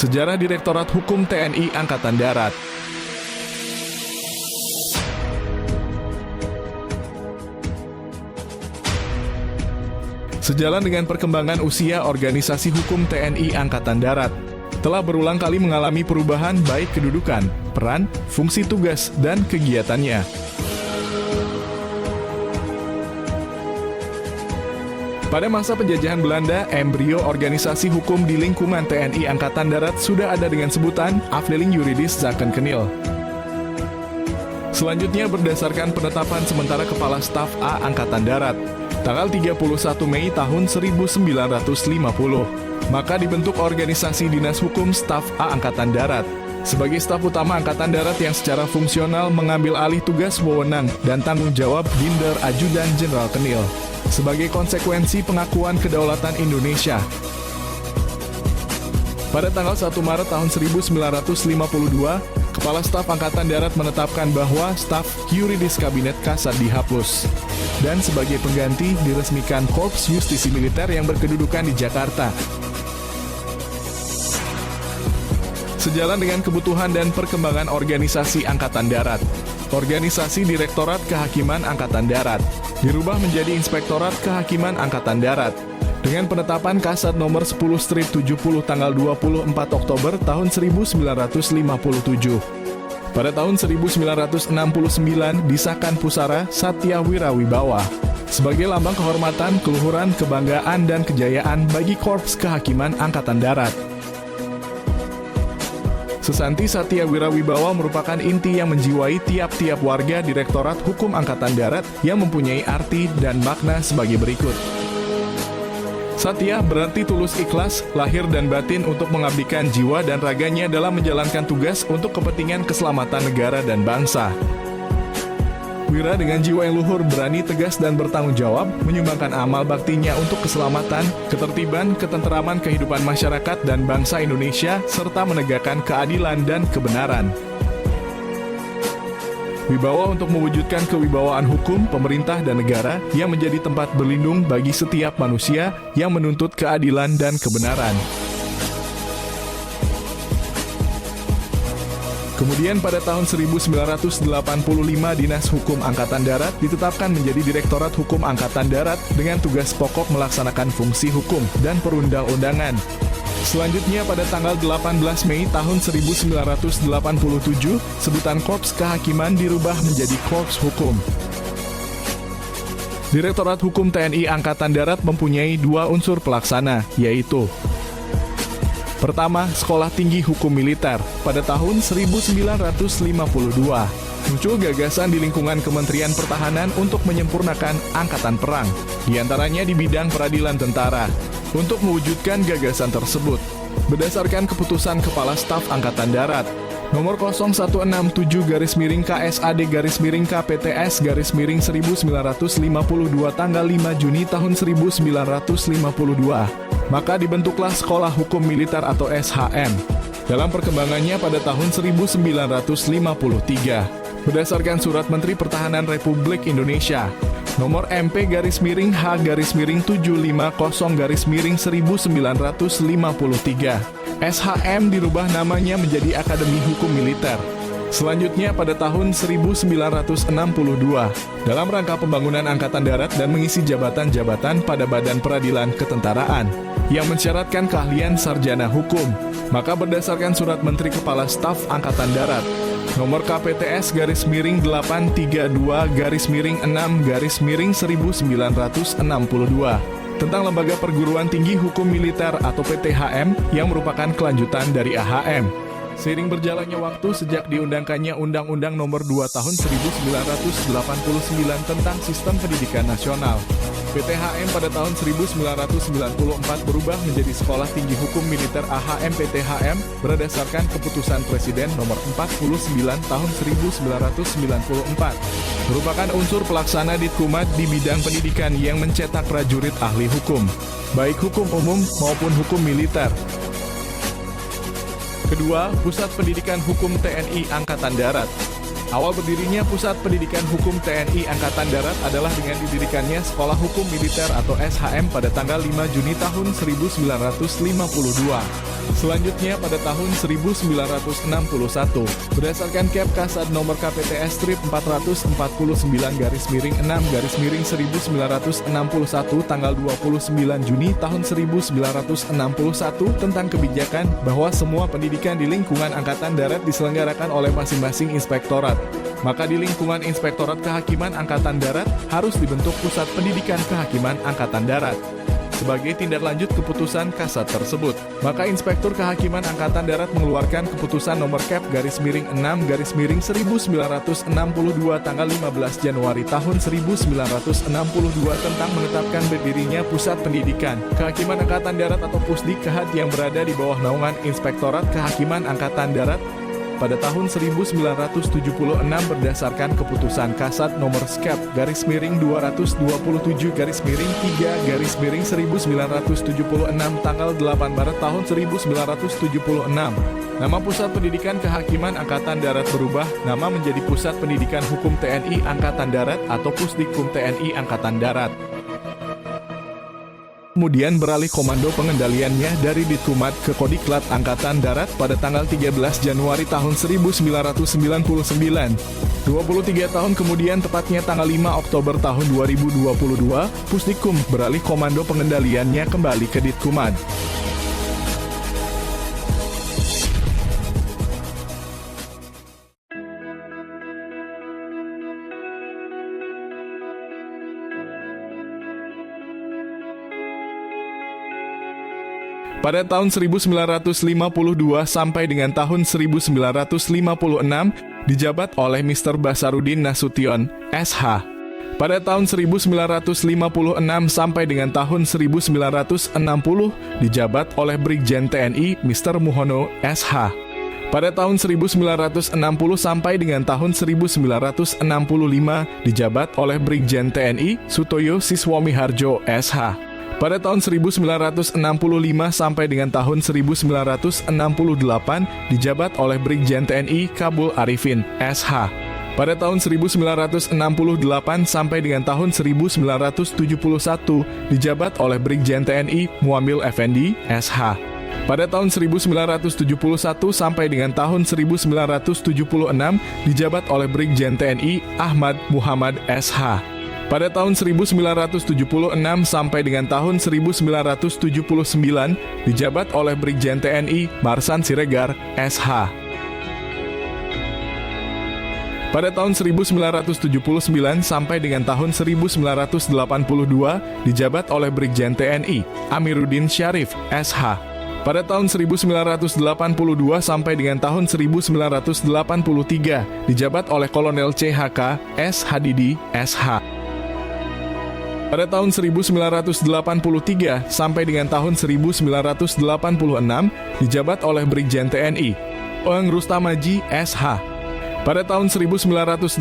Sejarah Direktorat Hukum TNI Angkatan Darat. Sejalan dengan perkembangan usia organisasi hukum TNI Angkatan Darat, telah berulang kali mengalami perubahan baik kedudukan, peran, fungsi tugas, dan kegiatannya. Pada masa penjajahan Belanda, embrio organisasi hukum di lingkungan TNI Angkatan Darat sudah ada dengan sebutan Afdeling Juridis Zaken Kenil. Selanjutnya berdasarkan penetapan sementara Kepala Staf A Angkatan Darat, tanggal 31 Mei tahun 1950, maka dibentuk organisasi Dinas Hukum Staf A Angkatan Darat sebagai staf utama Angkatan Darat yang secara fungsional mengambil alih tugas wewenang dan tanggung jawab Dinder Ajudan Jenderal Kenil sebagai konsekuensi pengakuan kedaulatan Indonesia. Pada tanggal 1 Maret tahun 1952, Kepala Staf Angkatan Darat menetapkan bahwa staf Yuridis Kabinet Kasat dihapus dan sebagai pengganti diresmikan Korps Justisi Militer yang berkedudukan di Jakarta. Sejalan dengan kebutuhan dan perkembangan organisasi Angkatan Darat, organisasi Direktorat Kehakiman Angkatan Darat dirubah menjadi Inspektorat Kehakiman Angkatan Darat dengan penetapan Kasat nomor 10/70 tanggal 24 Oktober tahun 1957. Pada tahun 1969 disahkan Pusara Satya Wirawibawa sebagai lambang kehormatan, keluhuran, kebanggaan, dan kejayaan bagi Korps Kehakiman Angkatan Darat. Sesanti Satya Wirawibawa merupakan inti yang menjiwai tiap-tiap warga Direktorat Hukum Angkatan Darat yang mempunyai arti dan makna sebagai berikut. Satya berarti tulus ikhlas, lahir dan batin untuk mengabdikan jiwa dan raganya dalam menjalankan tugas untuk kepentingan keselamatan negara dan bangsa. Wira dengan jiwa yang luhur, berani, tegas, dan bertanggung jawab, menyumbangkan amal baktinya untuk keselamatan, ketertiban, ketenteraman kehidupan masyarakat dan bangsa Indonesia, serta menegakkan keadilan dan kebenaran. Wibawa untuk mewujudkan kewibawaan hukum, pemerintah, dan negara yang menjadi tempat berlindung bagi setiap manusia yang menuntut keadilan dan kebenaran. Kemudian pada tahun 1985 Dinas Hukum Angkatan Darat ditetapkan menjadi Direktorat Hukum Angkatan Darat dengan tugas pokok melaksanakan fungsi hukum dan perundang-undangan. Selanjutnya pada tanggal 18 Mei tahun 1987, sebutan Korps Kehakiman dirubah menjadi Korps Hukum. Direktorat Hukum TNI Angkatan Darat mempunyai dua unsur pelaksana, yaitu: pertama, Sekolah Tinggi Hukum Militer. Pada tahun 1952, muncul gagasan di lingkungan Kementerian Pertahanan untuk menyempurnakan Angkatan Perang, diantaranya di bidang peradilan tentara. Untuk mewujudkan gagasan tersebut, berdasarkan keputusan Kepala Staf Angkatan Darat, nomor 0167-KSAD-KPTS-1952 tanggal 5 Juni tahun 1952, maka dibentuklah Sekolah Hukum Militer atau SHM. Dalam perkembangannya pada tahun 1953, berdasarkan Surat Menteri Pertahanan Republik Indonesia nomor MP-750-1953, SHM dirubah namanya menjadi Akademi Hukum Militer. Selanjutnya pada tahun 1962, dalam rangka pembangunan Angkatan Darat dan mengisi jabatan-jabatan pada Badan Peradilan Ketentaraan yang mensyaratkan keahlian sarjana hukum, maka berdasarkan Surat Menteri Kepala Staf Angkatan Darat nomor KPTS-6-6-1962 tentang Lembaga Perguruan Tinggi Hukum Militer atau PTHM yang merupakan kelanjutan dari AHM. Seiring berjalannya waktu sejak diundangkannya Undang-Undang Nomor 2 Tahun 1989 tentang Sistem Pendidikan Nasional, PTHM pada tahun 1994 berubah menjadi Sekolah Tinggi Hukum Militer AHM PTHM berdasarkan Keputusan Presiden Nomor 49 Tahun 1994. Merupakan unsur pelaksana Ditkumat di bidang pendidikan yang mencetak prajurit ahli hukum, baik hukum umum maupun hukum militer. Kedua, Pusat Pendidikan Hukum TNI Angkatan Darat. Awal berdirinya Pusat Pendidikan Hukum TNI Angkatan Darat adalah dengan didirikannya Sekolah Hukum Militer atau SHM pada tanggal 5 Juni tahun 1952. Selanjutnya pada tahun 1961, berdasarkan Kep Kasad nomor KPTS strip 449-6-1961 tanggal 29 Juni tahun 1961 tentang kebijakan bahwa semua pendidikan di lingkungan Angkatan Darat diselenggarakan oleh masing-masing inspektorat. Maka di lingkungan Inspektorat Kehakiman Angkatan Darat harus dibentuk Pusat Pendidikan Kehakiman Angkatan Darat. Sebagai tindak lanjut keputusan Kasat tersebut, maka Inspektur Kehakiman Angkatan Darat mengeluarkan keputusan nomor Kep/6/1962 tanggal 15 Januari tahun 1962 tentang menetapkan berdirinya Pusat Pendidikan Kehakiman Angkatan Darat atau Pusdik Kehat yang berada di bawah naungan Inspektorat Kehakiman Angkatan Darat pada tahun 1976 berdasarkan keputusan Kasat nomor Skep/227-3/3/1976 tanggal 8 Maret tahun 1976. Nama Pusat Pendidikan Kehakiman Angkatan Darat berubah nama menjadi Pusat Pendidikan Hukum TNI Angkatan Darat atau Pusdikum TNI Angkatan Darat. Kemudian beralih komando pengendaliannya dari Ditkumat ke Kodiklat Angkatan Darat pada tanggal 13 Januari tahun 1999. 23 tahun kemudian, tepatnya tanggal 5 Oktober tahun 2022, Pusdikum beralih komando pengendaliannya kembali ke Ditkumat. Pada tahun 1952 sampai dengan tahun 1956 dijabat oleh Mr. Basarudin Nasution, SH. Pada tahun 1956 sampai dengan tahun 1960 dijabat oleh Brigjen TNI Mr. Muhono, SH. Pada tahun 1960 sampai dengan tahun 1965 dijabat oleh Brigjen TNI Sutoyo Siswomiharjo, SH. Pada tahun 1965 sampai dengan tahun 1968 dijabat oleh Brigjen TNI Kabul Arifin, SH. Pada tahun 1968 sampai dengan tahun 1971 dijabat oleh Brigjen TNI Muamil Effendi, SH. Pada tahun 1971 sampai dengan tahun 1976 dijabat oleh Brigjen TNI Ahmad Muhammad, SH. Pada tahun 1976 sampai dengan tahun 1979 dijabat oleh Brigjen TNI Marsan Siregar, SH. Pada tahun 1979 sampai dengan tahun 1982 dijabat oleh Brigjen TNI Amiruddin Syarif, SH. Pada tahun 1982 sampai dengan tahun 1983 dijabat oleh Kolonel CHK S. Hadidi, SH. Pada tahun 1983 sampai dengan tahun 1986 dijabat oleh Brigjen TNI Oeng Rustamaji, SH. Pada tahun 1986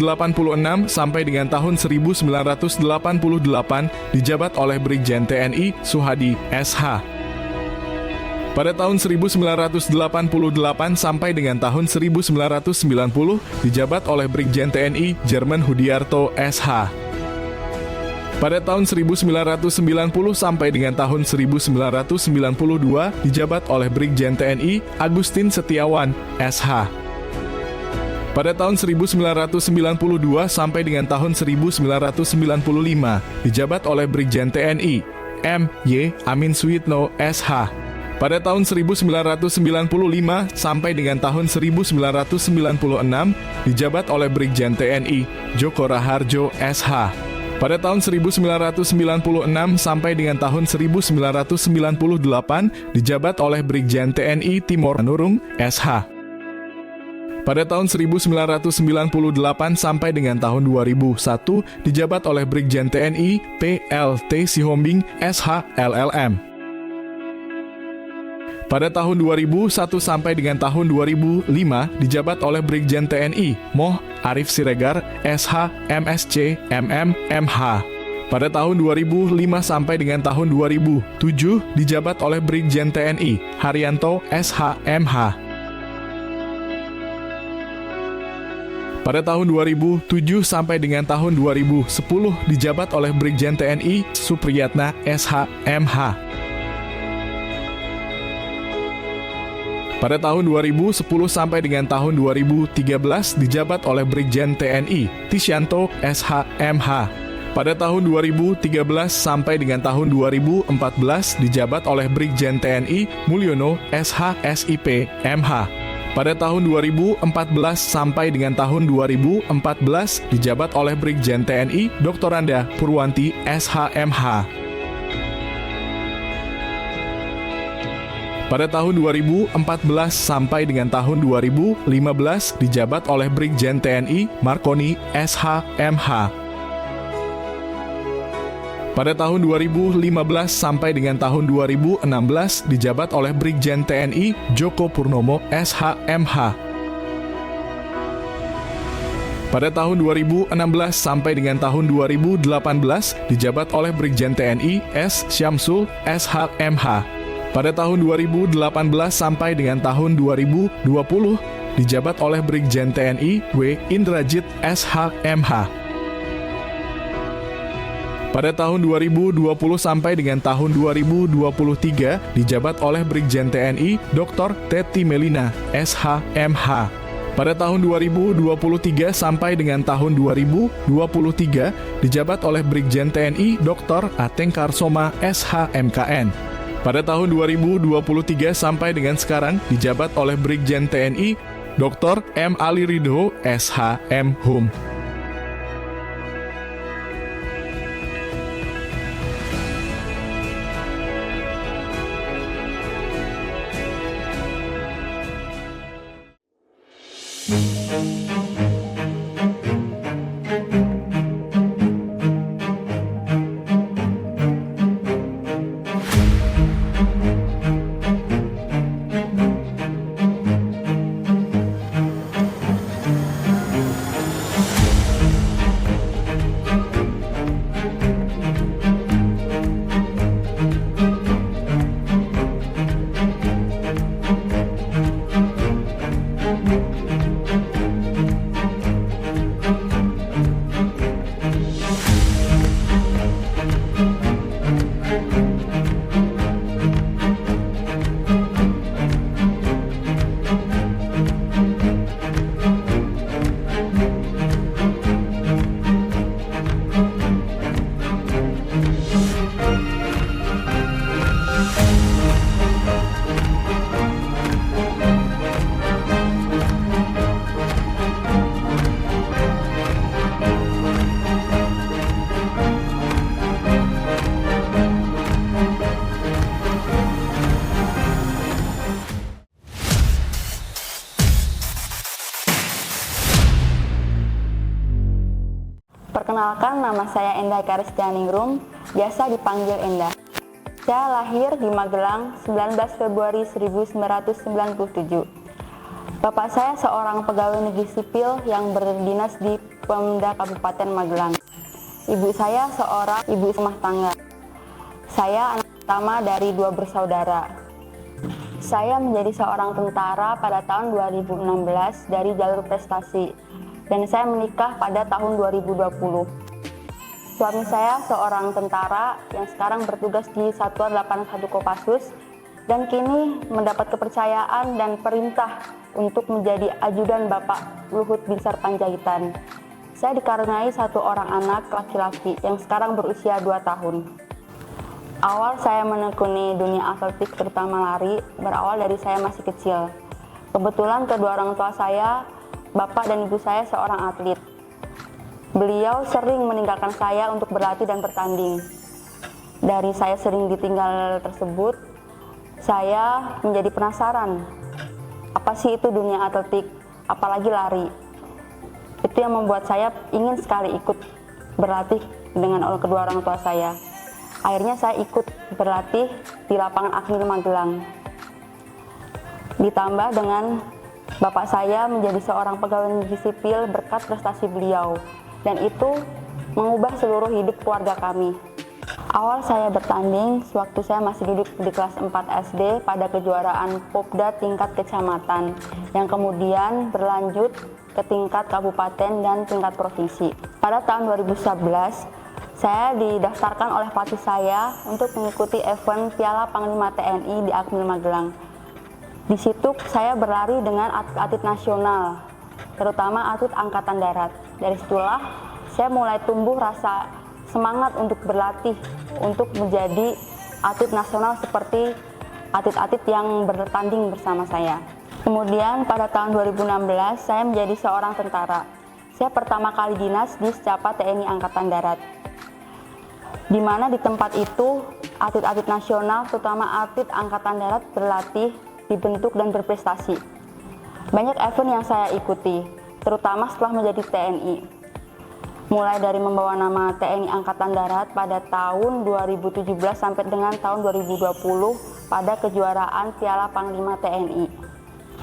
sampai dengan tahun 1988 dijabat oleh Brigjen TNI Suhadi, SH. Pada tahun 1988 sampai dengan tahun 1990 dijabat oleh Brigjen TNI Jerman Hudiarto, SH. Pada tahun 1990 sampai dengan tahun 1992 dijabat oleh Brigjen TNI Agustin Setiawan, SH. Pada tahun 1992 sampai dengan tahun 1995 dijabat oleh Brigjen TNI M. Y. Amin Suitno, SH. Pada tahun 1995 sampai dengan tahun 1996 dijabat oleh Brigjen TNI Joko Raharjo, SH. Pada tahun 1996 sampai dengan tahun 1998 dijabat oleh Brigjen TNI Timor Nurung, SH. Pada tahun 1998 sampai dengan tahun 2001 dijabat oleh Brigjen TNI PLT Sihombing, SH, LLM. Pada tahun 2001 sampai dengan tahun 2005 dijabat oleh Brigjen TNI Moh Arif Siregar, SH, MSc, MM, MH. Pada tahun 2005 sampai dengan tahun 2007 dijabat oleh Brigjen TNI Haryanto, SH, MH. Pada tahun 2007 sampai dengan tahun 2010 dijabat oleh Brigjen TNI Supriyatna SH.MH. Pada tahun 2010 sampai dengan tahun 2013 dijabat oleh Brigjen TNI Tisyanto SH.MH. Pada tahun 2013 sampai dengan tahun 2014 dijabat oleh Brigjen TNI Mulyono SH.SIP MH. Pada tahun 2014 sampai dengan tahun 2014 dijabat oleh Brigjen TNI Dr. Randa Purwanti SH.MH. Pada tahun 2014 sampai dengan tahun 2015 dijabat oleh Brigjen TNI Markoni SH.MH. Pada tahun 2015 sampai dengan tahun 2016 dijabat oleh Brigjen TNI Joko Purnomo SH.MH. Pada tahun 2016 sampai dengan tahun 2018 dijabat oleh Brigjen TNI S. Syamsul SH.MH. Pada tahun 2018 sampai dengan tahun 2020 dijabat oleh Brigjen TNI W. Indrajit SH.MH. Pada tahun 2020 sampai dengan tahun 2023 dijabat oleh Brigjen TNI Dr. Teti Melina SH.MH. Pada tahun 2023 sampai dengan tahun 2023 dijabat oleh Brigjen TNI Dr. Ateng Karsoma SH.MKN. Pada tahun 2023 sampai dengan sekarang dijabat oleh Brigjen TNI Dr. M. Ali Ridho SH.M. Hum. Perkenalkan, nama saya Endah Karistianingrum, biasa dipanggil Endah. Saya lahir di Magelang 19 Februari 1997. Bapak saya seorang pegawai negeri sipil yang berdinas di Pemda Kabupaten Magelang. Ibu saya seorang ibu rumah tangga. Saya anak pertama dari 2 bersaudara. Saya menjadi seorang tentara pada tahun 2016 dari jalur prestasi. Dan saya menikah pada tahun 2020. Suami saya seorang tentara yang sekarang bertugas di Satuan 81 Kopassus dan kini mendapat kepercayaan dan perintah untuk menjadi ajudan Bapak Luhut Binsar Panjaitan. Saya dikaruniai 1 orang anak laki-laki yang sekarang berusia 2 tahun. Awal saya menekuni dunia atletik terutama lari berawal dari saya masih kecil. Kebetulan kedua orang tua saya, Bapak dan Ibu saya seorang atlet. Beliau sering meninggalkan saya untuk berlatih dan bertanding. Dari saya sering ditinggal tersebut, saya menjadi penasaran. Apa sih itu dunia atletik, apalagi lari? Itu yang membuat saya ingin sekali ikut berlatih dengan kedua orang tua saya. Akhirnya saya ikut berlatih di lapangan Akmil Magelang. Ditambah dengan Bapak saya menjadi seorang pegawai negeri sipil berkat prestasi beliau, dan itu mengubah seluruh hidup keluarga kami. Awal saya bertanding sewaktu saya masih duduk di kelas 4 SD pada kejuaraan Popda tingkat kecamatan, yang kemudian berlanjut ke tingkat kabupaten dan tingkat provinsi. Pada tahun 2011, saya didaftarkan oleh pelatih saya untuk mengikuti event Piala Panglima TNI di Akmil Magelang. Di situ saya berlari dengan atlet-atlet nasional, terutama atlet Angkatan Darat. Dari situlah saya mulai tumbuh rasa semangat untuk berlatih, untuk menjadi atlet nasional seperti atlet-atlet yang bertanding bersama saya. Kemudian pada tahun 2016 saya menjadi seorang tentara. Saya pertama kali dinas di Secapa TNI Angkatan Darat, di mana di tempat itu atlet-atlet nasional, terutama atlet Angkatan Darat berlatih, dibentuk dan berprestasi. Banyak event yang saya ikuti, terutama setelah menjadi TNI. Mulai dari membawa nama TNI Angkatan Darat pada tahun 2017 sampai dengan tahun 2020 pada kejuaraan Piala Panglima TNI.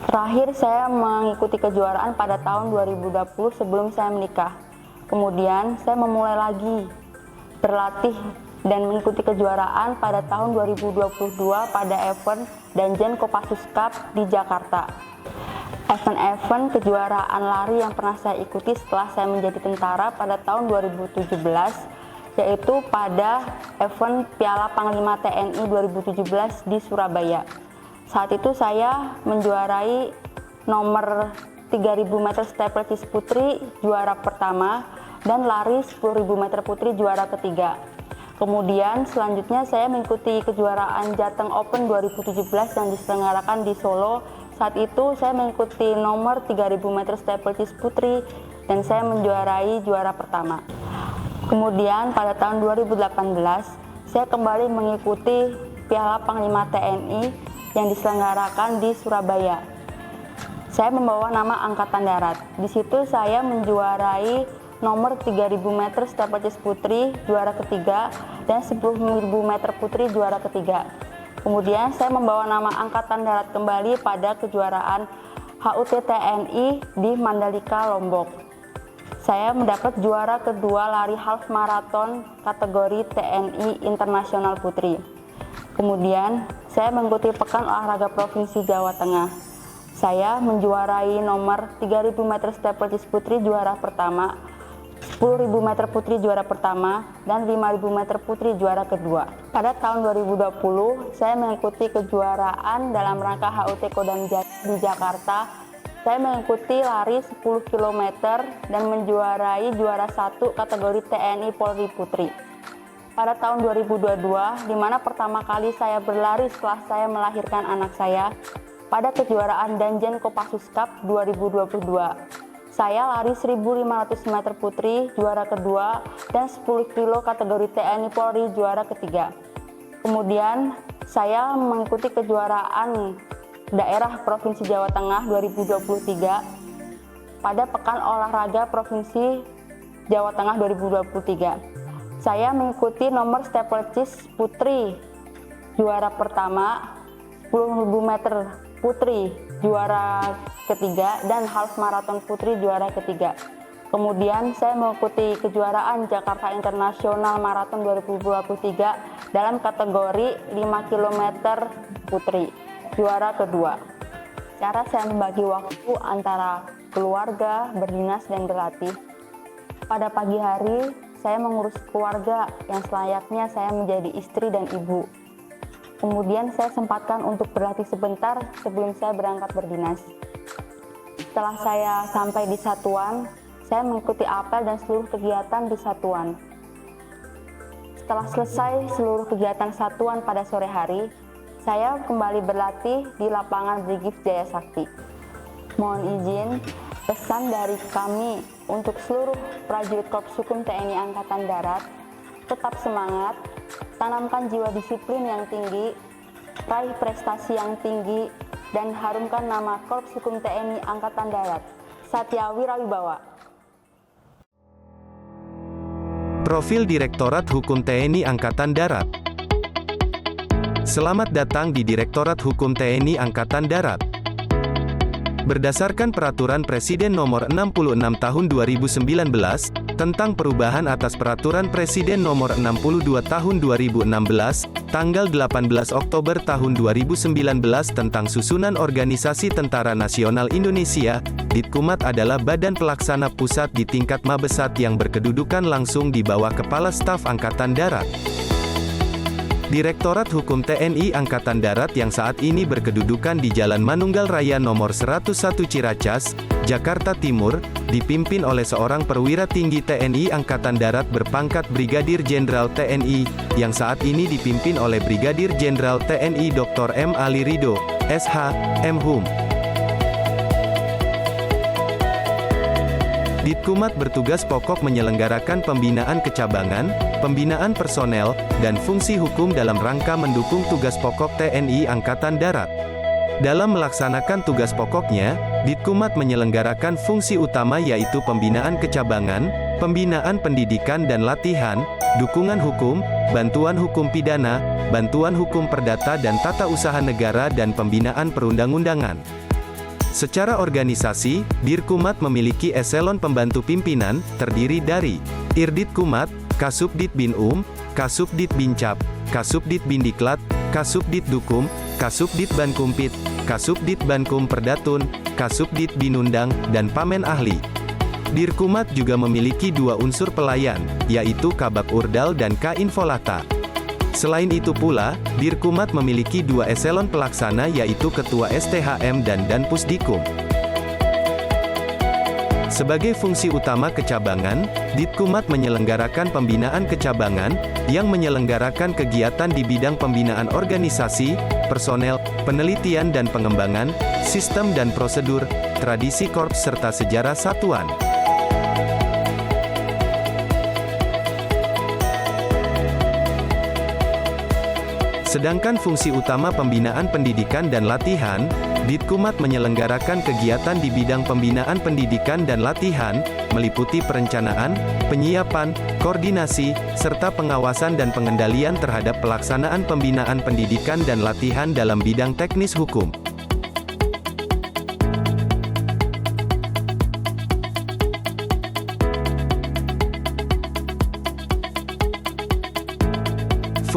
Terakhir saya mengikuti kejuaraan pada tahun 2020 sebelum saya menikah. Kemudian saya memulai lagi berlatih dan mengikuti kejuaraan pada tahun 2022 pada event Danjen Kopassus Cup di Jakarta. Event-event kejuaraan lari yang pernah saya ikuti setelah saya menjadi tentara pada tahun 2017, yaitu pada event Piala Panglima TNI 2017 di Surabaya. Saat itu saya menjuarai nomor 3000 meter steeplechase putri juara pertama dan lari 10.000 meter putri juara ketiga. Kemudian selanjutnya saya mengikuti kejuaraan Jateng Open 2017 yang diselenggarakan di Solo. Saat itu saya mengikuti nomor 3000 meter steeplechase putri dan saya menjuarai juara pertama. Kemudian pada tahun 2018 saya kembali mengikuti Piala Panglima TNI yang diselenggarakan di Surabaya. Saya membawa nama Angkatan Darat. Di situ saya menjuarai nomor 3000 meter steeplechase putri juara ketiga dan 10.000 meter putri juara ketiga. Kemudian saya membawa nama Angkatan Darat kembali pada kejuaraan HUT TNI di Mandalika, Lombok. Saya mendapat juara kedua lari half marathon kategori TNI Internasional Putri. Kemudian saya mengikuti Pekan Olahraga Provinsi Jawa Tengah. Saya menjuarai nomor 3000 meter steeplechase putri juara pertama, 10.000 meter putri juara pertama, dan 5.000 meter putri juara kedua. Pada tahun 2020, saya mengikuti kejuaraan dalam rangka HUT Kodam Jaya di Jakarta. Saya mengikuti lari 10 km dan menjuarai juara 1 kategori TNI Polri Putri. Pada tahun 2022, di mana pertama kali saya berlari setelah saya melahirkan anak saya, pada kejuaraan Danjen Kopassus Cup 2022. Saya lari 1.500 meter putri juara kedua dan 10 kilo kategori TNI Polri juara ketiga. Kemudian saya mengikuti kejuaraan daerah Provinsi Jawa Tengah 2023 pada Pekan Olahraga Provinsi Jawa Tengah 2023. Saya mengikuti nomor steeplechase putri juara pertama, 10.000 meter putri juara ketiga, dan half marathon putri juara ketiga. Kemudian saya mengikuti kejuaraan Jakarta International Marathon 2023 dalam kategori 5 km putri, juara kedua. Cara saya membagi waktu antara keluarga, berdinas, dan berlatih. Pada pagi hari, saya mengurus keluarga yang selayaknya saya menjadi istri dan ibu. Kemudian saya sempatkan untuk berlatih sebentar sebelum saya berangkat berdinas. Setelah saya sampai di satuan, saya mengikuti apel dan seluruh kegiatan di satuan. Setelah selesai seluruh kegiatan satuan pada sore hari, saya kembali berlatih di lapangan Brigif Jaya Sakti. Mohon izin, pesan dari kami untuk seluruh prajurit Korps Hukum TNI Angkatan Darat, tetap semangat, tanamkan jiwa disiplin yang tinggi, raih prestasi yang tinggi, dan harumkan nama Korps Hukum TNI Angkatan Darat. Satya Wirawibawa. Profil Direktorat Hukum TNI Angkatan Darat. Selamat datang di Direktorat Hukum TNI Angkatan Darat. Berdasarkan Peraturan Presiden Nomor 66 Tahun 2019, tentang perubahan atas Peraturan Presiden Nomor 62 Tahun 2016, tanggal 18 Oktober tahun 2019 tentang susunan organisasi Tentara Nasional Indonesia. Ditkumat adalah badan pelaksana pusat di tingkat Mabesat yang berkedudukan langsung di bawah Kepala Staf Angkatan Darat. Direktorat Hukum TNI Angkatan Darat yang saat ini berkedudukan di Jalan Manunggal Raya Nomor 101 Ciracas, Jakarta Timur, dipimpin oleh seorang perwira tinggi TNI Angkatan Darat berpangkat Brigadir Jenderal TNI, yang saat ini dipimpin oleh Brigadir Jenderal TNI Dr. M. Ali Ridho, SH, M.Hum. Ditkumat bertugas pokok menyelenggarakan pembinaan kecabangan, pembinaan personel, dan fungsi hukum dalam rangka mendukung tugas pokok TNI Angkatan Darat. Dalam melaksanakan tugas pokoknya, Ditkumat menyelenggarakan fungsi utama yaitu pembinaan kecabangan, pembinaan pendidikan dan latihan, dukungan hukum, bantuan hukum pidana, bantuan hukum perdata dan tata usaha negara dan pembinaan perundang-undangan. Secara organisasi, Dirkumat memiliki eselon pembantu pimpinan, terdiri dari Irditkumat, Kasubdit Binum, Kasubdit Bincap, Kasubdit Bindiklat, Kasubdit Dukum, Kasubdit Bankumpit, Kasubdit Bankum Perdatun, Kasubdit Binundang, dan Pamen Ahli. Dirkumat juga memiliki dua unsur pelayan, yaitu Kabak Urdal dan K-Infolata. Selain itu pula, Dirkumat memiliki dua eselon pelaksana yaitu Ketua STHM dan Danpusdikum. Sebagai fungsi utama kecabangan, Ditkumat menyelenggarakan pembinaan kecabangan, yang menyelenggarakan kegiatan di bidang pembinaan organisasi, personel, penelitian dan pengembangan, sistem dan prosedur, tradisi korps serta sejarah satuan. Sedangkan fungsi utama pembinaan pendidikan dan latihan, Ditkumat menyelenggarakan kegiatan di bidang pembinaan pendidikan dan latihan, meliputi perencanaan, penyiapan, koordinasi, serta pengawasan dan pengendalian terhadap pelaksanaan pembinaan pendidikan dan latihan dalam bidang teknis hukum.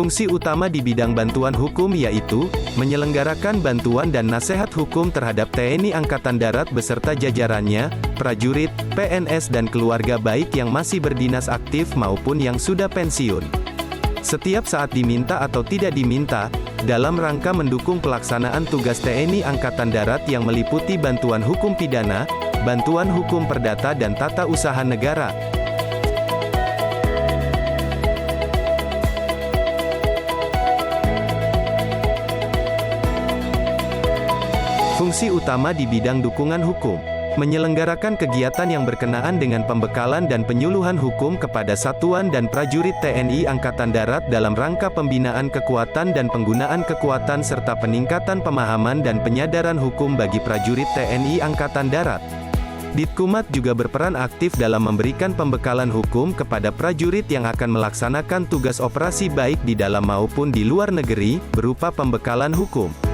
Fungsi utama di bidang bantuan hukum yaitu, menyelenggarakan bantuan dan nasihat hukum terhadap TNI Angkatan Darat beserta jajarannya, prajurit, PNS dan keluarga baik yang masih berdinas aktif maupun yang sudah pensiun. Setiap saat diminta atau tidak diminta, dalam rangka mendukung pelaksanaan tugas TNI Angkatan Darat yang meliputi bantuan hukum pidana, bantuan hukum perdata dan tata usaha negara. Fungsi utama di bidang dukungan hukum, menyelenggarakan kegiatan yang berkenaan dengan pembekalan dan penyuluhan hukum kepada satuan dan prajurit TNI Angkatan Darat dalam rangka pembinaan kekuatan dan penggunaan kekuatan serta peningkatan pemahaman dan penyadaran hukum bagi prajurit TNI Angkatan Darat. Ditkumat juga berperan aktif dalam memberikan pembekalan hukum kepada prajurit yang akan melaksanakan tugas operasi baik di dalam maupun di luar negeri, berupa pembekalan hukum.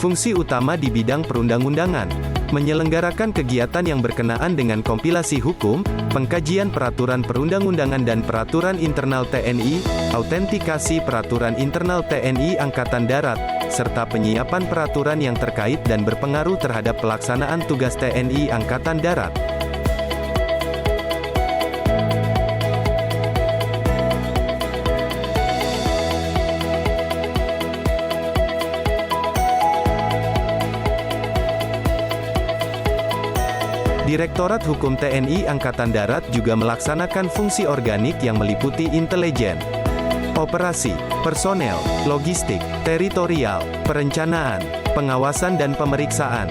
Fungsi utama di bidang perundang-undangan, menyelenggarakan kegiatan yang berkenaan dengan kompilasi hukum, pengkajian peraturan perundang-undangan dan peraturan internal TNI, autentikasi peraturan internal TNI Angkatan Darat, serta penyiapan peraturan yang terkait dan berpengaruh terhadap pelaksanaan tugas TNI Angkatan Darat. Direktorat Hukum TNI Angkatan Darat juga melaksanakan fungsi organik yang meliputi intelijen, operasi, personel, logistik, teritorial, perencanaan, pengawasan dan pemeriksaan.